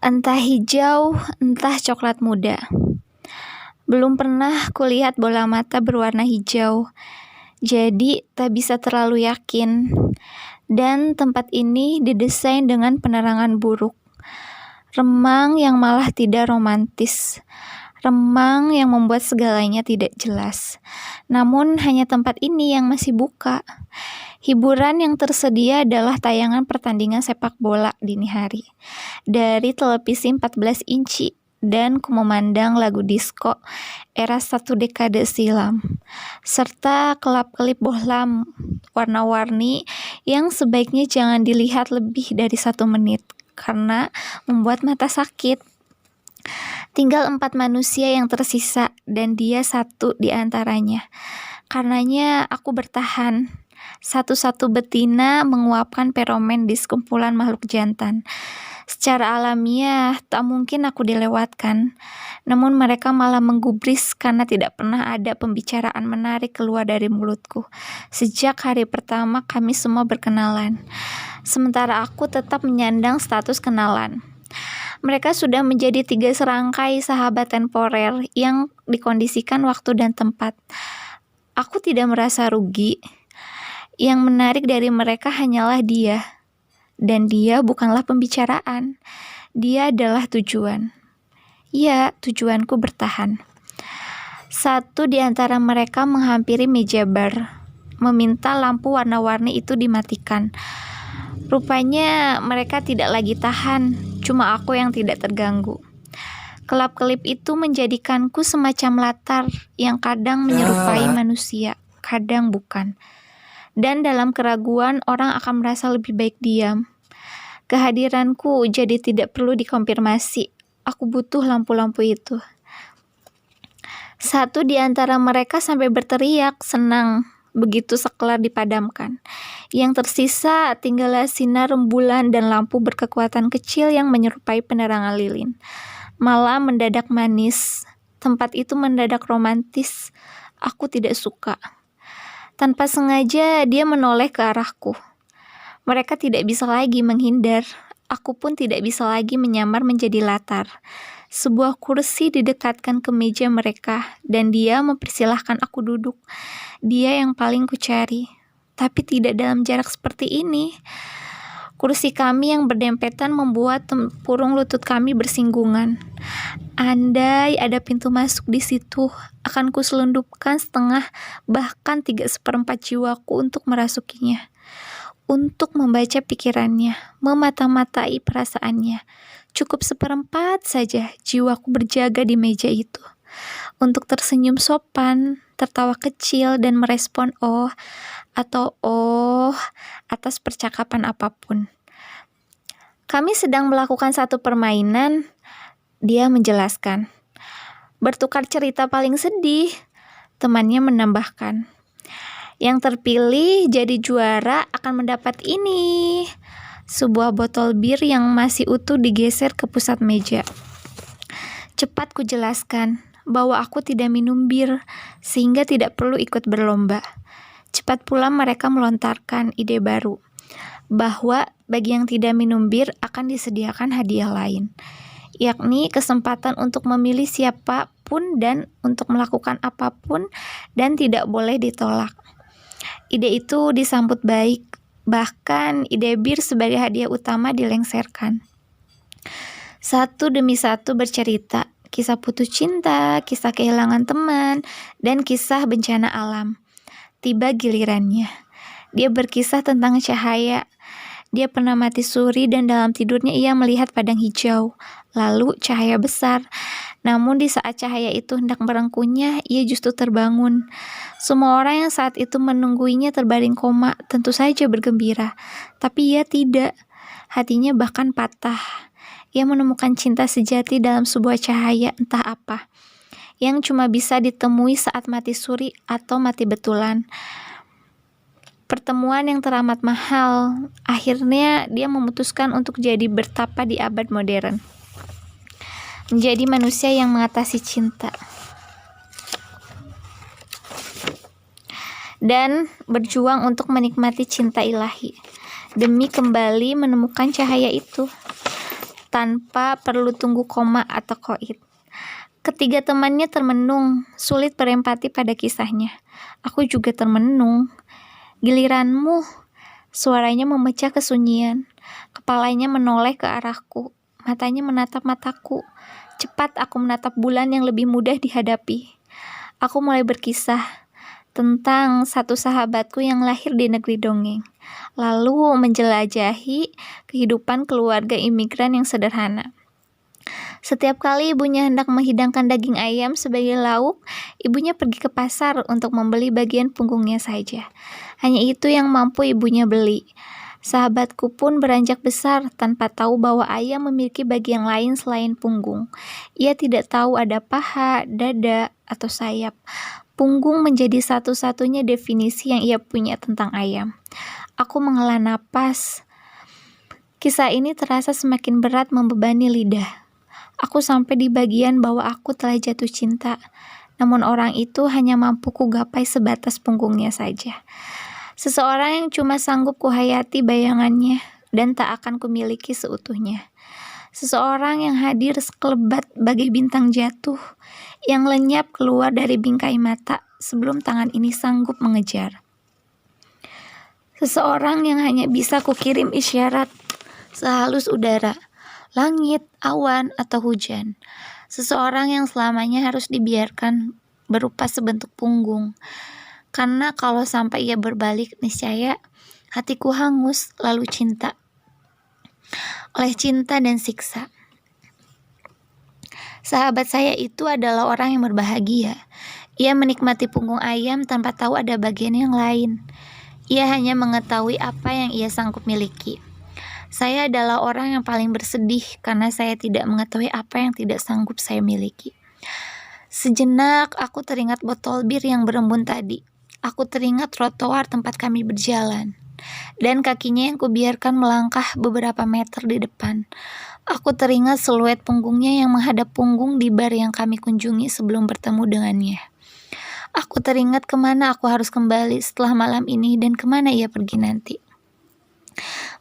Entah hijau, entah coklat muda. Belum pernah kulihat bola mata berwarna hijau, jadi tak bisa terlalu yakin. Dan tempat ini didesain dengan penerangan buruk. Remang yang malah tidak romantis. Remang yang membuat segalanya tidak jelas. Namun hanya tempat ini yang masih buka. Hiburan yang tersedia adalah tayangan pertandingan sepak bola dini hari dari televisi 14 inci, dan ku memandang lagu disko era satu dekade silam, serta kelap-kelip bohlam warna-warni yang sebaiknya jangan dilihat lebih dari 1 menit karena membuat mata sakit. Tinggal 4 manusia yang tersisa dan dia satu di antaranya. Karenanya aku bertahan. Satu-satu betina menguapkan feromen di sekumpulan makhluk jantan. Secara alamiah tak mungkin aku dilewatkan. Namun mereka malah menggubris karena tidak pernah ada pembicaraan menarik keluar dari mulutku. Sejak hari pertama kami semua berkenalan. Sementara aku tetap menyandang status kenalan. Mereka sudah menjadi 3 serangkai sahabat temporer yang dikondisikan waktu dan tempat. Aku tidak merasa rugi. Yang menarik dari mereka hanyalah dia. Dan dia bukanlah pembicaraan. Dia adalah tujuan. Ya, tujuanku bertahan. Satu di antara mereka menghampiri meja bar, meminta lampu warna-warni itu dimatikan. Rupanya mereka tidak lagi tahan, cuma aku yang tidak terganggu. Kelap-kelip itu menjadikanku semacam latar yang kadang menyerupai manusia, kadang bukan. Dan dalam keraguan orang akan merasa lebih baik diam. Kehadiranku jadi tidak perlu dikonfirmasi. Aku butuh lampu-lampu itu. Satu di antara mereka sampai berteriak senang begitu sekelar dipadamkan. Yang tersisa tinggallah sinar rembulan dan lampu berkekuatan kecil yang menyerupai penerangan lilin. Malah mendadak manis. Tempat itu mendadak romantis. Aku tidak suka. Tanpa sengaja dia menoleh ke arahku. Mereka tidak bisa lagi menghindar. Aku pun tidak bisa lagi menyamar menjadi latar. Sebuah kursi didekatkan ke meja mereka dan dia mempersilahkan aku duduk. Dia yang paling kucari. Tapi tidak dalam jarak seperti ini. Kursi kami yang berdempetan membuat tempurung lutut kami bersinggungan. Andai ada pintu masuk di situ, akan kuselundupkan setengah bahkan 3/4 jiwaku untuk merasukinya. Untuk membaca pikirannya, memata-matai perasaannya. Cukup 1/4 saja jiwaku berjaga di meja itu. Untuk tersenyum sopan, tertawa kecil dan merespon oh atau oh atas percakapan apapun. Kami sedang melakukan satu permainan, dia menjelaskan. Bertukar cerita paling sedih, temannya menambahkan. Yang terpilih jadi juara akan mendapat ini. Sebuah botol bir yang masih utuh digeser ke pusat meja. Cepat kujelaskan bahwa aku tidak minum bir, sehingga tidak perlu ikut berlomba. Cepat pula mereka melontarkan ide baru, bahwa bagi yang tidak minum bir akan disediakan hadiah lain, yakni kesempatan untuk memilih siapapun dan untuk melakukan apapun dan tidak boleh ditolak. Ide itu disambut baik, bahkan ide bir sebagai hadiah utama dilengsarkan. Satu demi satu bercerita, kisah putus cinta, kisah kehilangan teman, dan kisah bencana alam. Tiba gilirannya. Dia berkisah tentang cahaya. Dia pernah mati suri dan dalam tidurnya ia melihat padang hijau, lalu cahaya besar. Namun di saat cahaya itu hendak merengkuhnya, ia justru terbangun. Semua orang yang saat itu menungguinya terbaring koma, tentu saja bergembira. Tapi ia tidak. Hatinya bahkan patah. Ia menemukan cinta sejati dalam sebuah cahaya entah apa, yang cuma bisa ditemui saat mati suri atau mati betulan. pertemuan yang teramat mahal. Akhirnya dia memutuskan untuk jadi bertapa di abad modern. Menjadi manusia yang mengatasi cinta. Dan berjuang untuk menikmati cinta ilahi. Demi kembali menemukan cahaya itu. Tanpa perlu tunggu koma atau koit. Ketiga temannya termenung, sulit berempati pada kisahnya. Aku juga termenung. Giliranmu, suaranya memecah kesunyian. Kepalanya menoleh ke arahku, matanya menatap mataku. Cepat aku menatap bulan yang lebih mudah dihadapi. Aku mulai berkisah tentang satu sahabatku yang lahir di negeri dongeng, lalu menjelajahi kehidupan keluarga imigran yang sederhana. Setiap kali ibunya hendak menghidangkan daging ayam sebagai lauk, ibunya pergi ke pasar untuk membeli bagian punggungnya saja. Hanya itu yang mampu ibunya beli. Sahabatku pun beranjak besar tanpa tahu bahwa ayam memiliki bagian lain selain punggung. Ia tidak tahu ada paha, dada, atau sayap. Punggung menjadi satu-satunya definisi yang ia punya tentang ayam. Aku menghela napas. Kisah ini terasa semakin berat membebani lidah. Aku sampai di bagian bahwa aku telah jatuh cinta, namun orang itu hanya mampu kugapai sebatas punggungnya saja. Seseorang yang cuma sanggup kuhayati bayangannya dan tak akan kumiliki seutuhnya. Seseorang yang hadir sekelebat bagai bintang jatuh, yang lenyap keluar dari bingkai mata sebelum tangan ini sanggup mengejar. Seseorang yang hanya bisa kukirim isyarat sehalus udara, langit, awan, atau hujan. Seseorang yang selamanya harus dibiarkan berupa sebentuk punggung. Karena kalau sampai ia berbalik, niscaya hatiku hangus lalu cinta. Oleh cinta dan siksa. Sahabat saya itu adalah orang yang berbahagia. Ia menikmati punggung ayam tanpa tahu ada bagian yang lain. Ia hanya mengetahui apa yang ia sanggup miliki. Saya adalah orang yang paling bersedih karena saya tidak mengetahui apa yang tidak sanggup saya miliki. Sejenak aku teringat botol bir yang berembun tadi. Aku teringat trotoar tempat kami berjalan. Dan kakinya yang kubiarkan melangkah beberapa meter di depan. Aku teringat siluet punggungnya yang menghadap punggung di bar yang kami kunjungi sebelum bertemu dengannya. Aku teringat kemana aku harus kembali setelah malam ini dan kemana ia pergi nanti.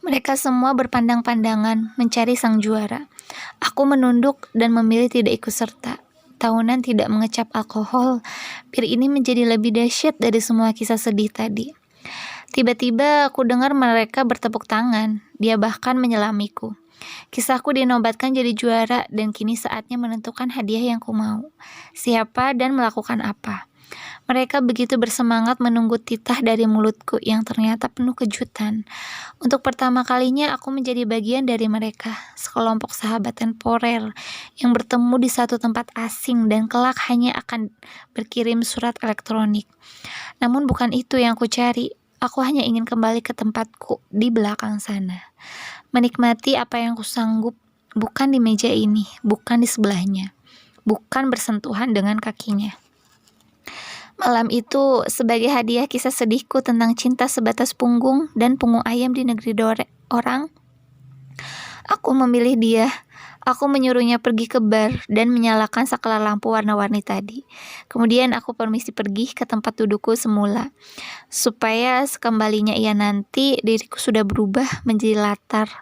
Mereka semua berpandang-pandangan mencari sang juara. Aku menunduk dan memilih tidak ikut serta. Tahunan tidak mengecap alkohol, bir ini menjadi lebih dahsyat dari semua kisah sedih tadi. Tiba-tiba aku dengar mereka bertepuk tangan. Dia bahkan menyelamiku. Kisahku dinobatkan jadi juara dan kini saatnya menentukan hadiah yang ku mau. Siapa dan melakukan apa. Mereka begitu bersemangat menunggu titah dari mulutku yang ternyata penuh kejutan. Untuk pertama kalinya aku menjadi bagian dari mereka, sekelompok sahabat temporer yang bertemu di satu tempat asing dan kelak hanya akan berkirim surat elektronik. Namun bukan itu yang ku cari. Aku hanya ingin kembali ke tempatku di belakang sana. Menikmati apa yang ku sanggup, bukan di meja ini, bukan di sebelahnya, bukan bersentuhan dengan kakinya. Malam itu, sebagai hadiah kisah sedihku tentang cinta sebatas punggung dan punggung ayam di negeri orang, aku memilih dia. Aku menyuruhnya pergi ke bar dan menyalakan saklar lampu warna-warni tadi. Kemudian aku permisi pergi ke tempat dudukku semula. Supaya sekembalinya ia nanti, diriku sudah berubah menjadi latar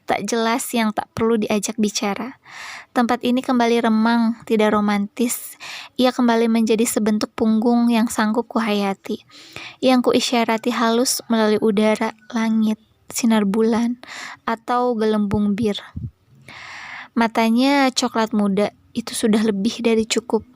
tak jelas yang tak perlu diajak bicara. Tempat ini kembali remang, tidak romantis. Ia kembali menjadi sebentuk punggung yang sanggup kuhayati, yang kuisyarati halus melalui udara, langit, sinar bulan, atau gelembung bir. Matanya coklat muda, itu sudah lebih dari cukup.